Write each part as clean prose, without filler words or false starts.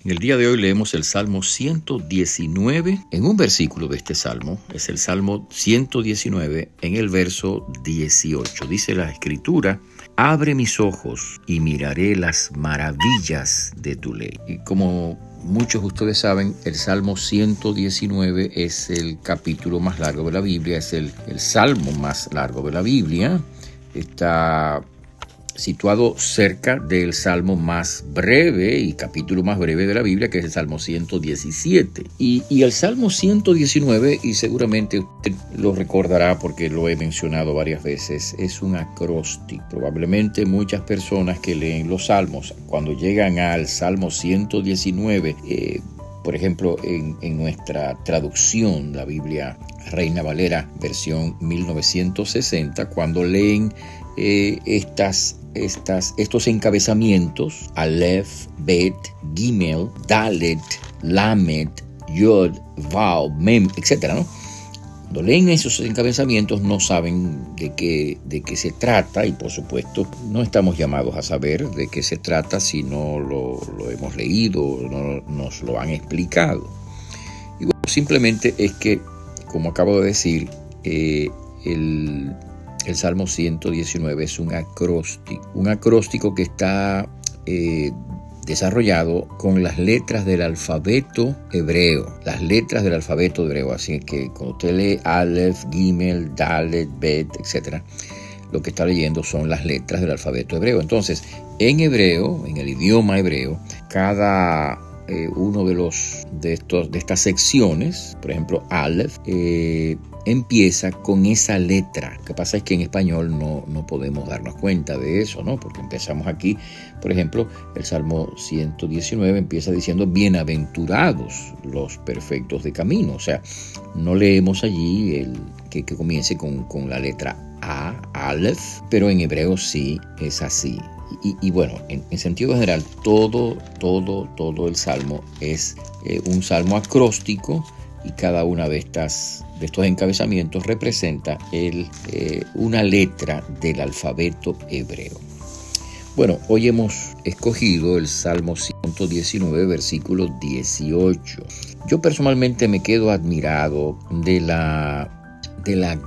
En el día de hoy leemos el Salmo 119. En un versículo de este Salmo, es el Salmo 119, en el verso 18. Dice la Escritura: abre mis ojos y miraré las maravillas de tu ley. Y como muchos de ustedes saben, el Salmo 119 es el capítulo más largo de la Biblia, es el salmo más largo de la Biblia. Está situado cerca del salmo más breve y capítulo más breve de la Biblia, que es el Salmo 117. Y el Salmo 119, y seguramente usted lo recordará porque lo he mencionado varias veces, es un acróstico. Probablemente muchas personas que leen los salmos, cuando llegan al Salmo 119, por ejemplo, en nuestra traducción, la Biblia Reina Valera, versión 1960, cuando leen estos encabezamientos, Aleph, Bet, Gimel, Dalet, Lamed, Yod, Vav, Mem, etc., ¿no? Cuando leen esos encabezamientos no saben de qué se trata, y por supuesto no estamos llamados a saber de qué se trata si no lo hemos leído, no nos lo han explicado. Y bueno, simplemente es que, como acabo de decir, el Salmo 119 es un acróstico que está desarrollado con las letras del alfabeto hebreo. Así que cuando usted lee Aleph, Gimel, Dalet, Bet, etc., lo que está leyendo son las letras del alfabeto hebreo. Entonces, en hebreo, en el idioma hebreo, cada uno de estas secciones, por ejemplo, Aleph, empieza con esa letra. Lo que pasa es que en español no podemos darnos cuenta de eso, ¿no? Porque empezamos aquí, por ejemplo, el Salmo 119 empieza diciendo: bienaventurados los perfectos de camino. O sea, no leemos allí que comience con la letra A, Aleph, pero en hebreo sí es así. Y bueno, en sentido general, todo el Salmo es un salmo acróstico, y cada una de estos encabezamientos representa una letra del alfabeto hebreo. Bueno, hoy hemos escogido el Salmo 119, versículo 18. Yo personalmente me quedo admirado de la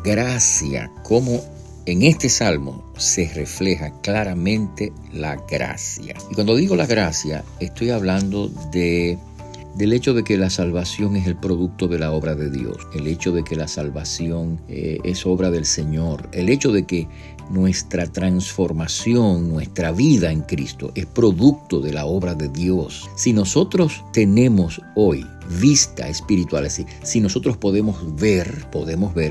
gracia, cómo en este salmo se refleja claramente la gracia. Y cuando digo la gracia, estoy hablando del hecho de que la salvación es el producto de la obra de Dios, el hecho de que la salvación es obra del Señor, el hecho de que nuestra transformación, nuestra vida en Cristo es producto de la obra de Dios. Si nosotros tenemos hoy vista espiritual, así, si nosotros podemos ver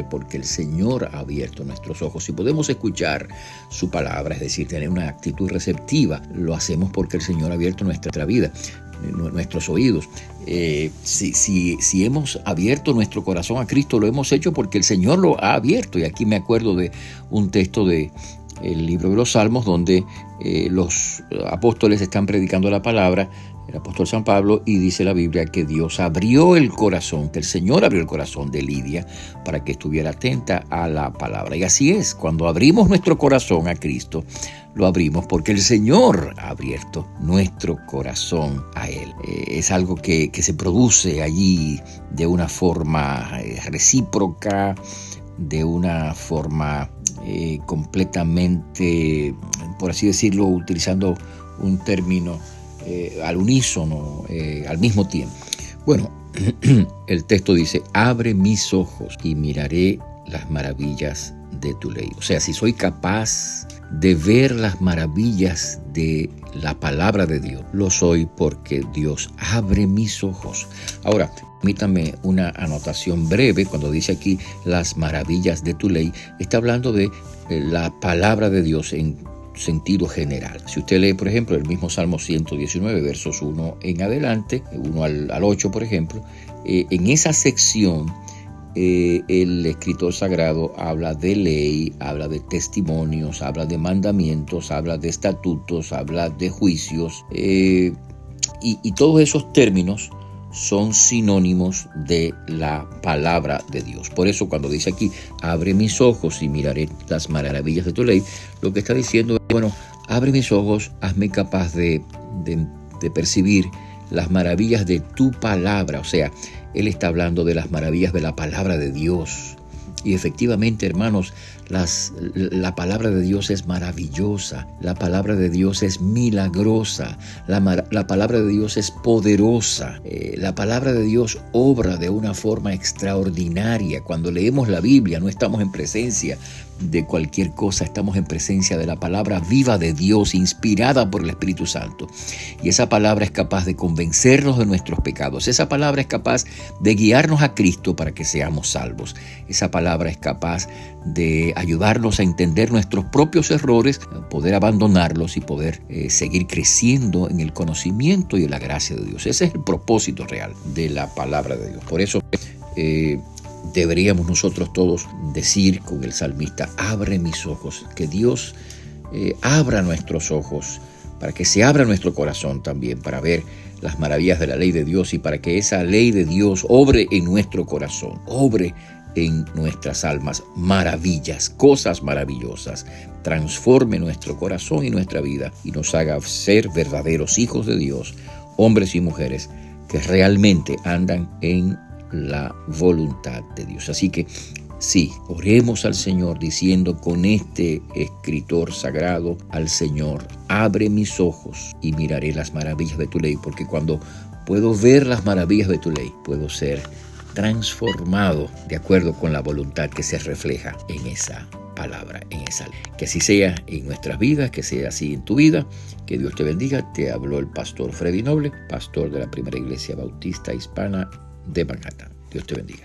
porque el Señor ha abierto nuestros ojos, y podemos escuchar su palabra, es decir, tener una actitud receptiva, lo hacemos porque el Señor ha abierto nuestra vida, nuestros oídos. Si hemos abierto nuestro corazón a Cristo, lo hemos hecho porque el Señor lo ha abierto. Y aquí me acuerdo de un texto del libro de los Salmos, donde los apóstoles están predicando la palabra, el apóstol San Pablo, y dice la Biblia que Dios abrió el corazón, que el Señor abrió el corazón de Lidia para que estuviera atenta a la palabra. Y así es, cuando abrimos nuestro corazón a Cristo, lo abrimos porque el Señor ha abierto nuestro corazón a Él. Es algo que se produce allí de una forma recíproca, de una forma completamente, por así decirlo, utilizando un término, al unísono, al mismo tiempo. Bueno, el texto dice: abre mis ojos y miraré las maravillas de tu ley. O sea, si soy capaz de ver las maravillas de la palabra de Dios, lo soy porque Dios abre mis ojos. Ahora, permítame una anotación breve. Cuando dice aquí las maravillas de tu ley, está hablando de la palabra de Dios en sentido general. Si usted lee, por ejemplo, el mismo Salmo 119, versos 1 en adelante, 1 al 8, por ejemplo, en esa sección el escritor sagrado habla de ley, habla de testimonios, habla de mandamientos, habla de estatutos, habla de juicios, y todos esos términos son sinónimos de la palabra de Dios. Por eso cuando dice aquí, abre mis ojos y miraré las maravillas de tu ley, lo que está diciendo es, bueno, abre mis ojos, hazme capaz de percibir las maravillas de tu palabra. O sea, Él está hablando de las maravillas de la palabra de Dios. Y efectivamente, hermanos, la palabra de Dios es maravillosa, la palabra de Dios es milagrosa, la palabra de Dios es poderosa, la palabra de Dios obra de una forma extraordinaria. Cuando leemos la Biblia no estamos en presencia de cualquier cosa, estamos en presencia de la palabra viva de Dios, inspirada por el Espíritu Santo. Y esa palabra es capaz de convencernos de nuestros pecados. Esa palabra es capaz de guiarnos a Cristo para que seamos salvos. Esa palabra es capaz de ayudarnos a entender nuestros propios errores, poder abandonarlos y poder seguir creciendo en el conocimiento y en la gracia de Dios. Ese es el propósito real de la palabra de Dios. Por eso deberíamos nosotros todos decir con el salmista: abre mis ojos, que Dios abra nuestros ojos, para que se abra nuestro corazón también, para ver las maravillas de la ley de Dios y para que esa ley de Dios obre en nuestro corazón, obre en nuestras almas maravillas, cosas maravillosas, transforme nuestro corazón y nuestra vida y nos haga ser verdaderos hijos de Dios, hombres y mujeres que realmente andan en la voluntad de Dios. Así que sí, oremos al Señor diciendo con este escritor sagrado al Señor: abre mis ojos y miraré las maravillas de tu ley, porque cuando puedo ver las maravillas de tu ley, puedo ser transformado de acuerdo con la voluntad que se refleja en esa palabra, en esa ley. Que así sea en nuestras vidas, que sea así en tu vida. Que Dios te bendiga. Te habló el pastor Freddy Noble, pastor de la Primera Iglesia Bautista Hispana de Manhattan. Dios te bendiga.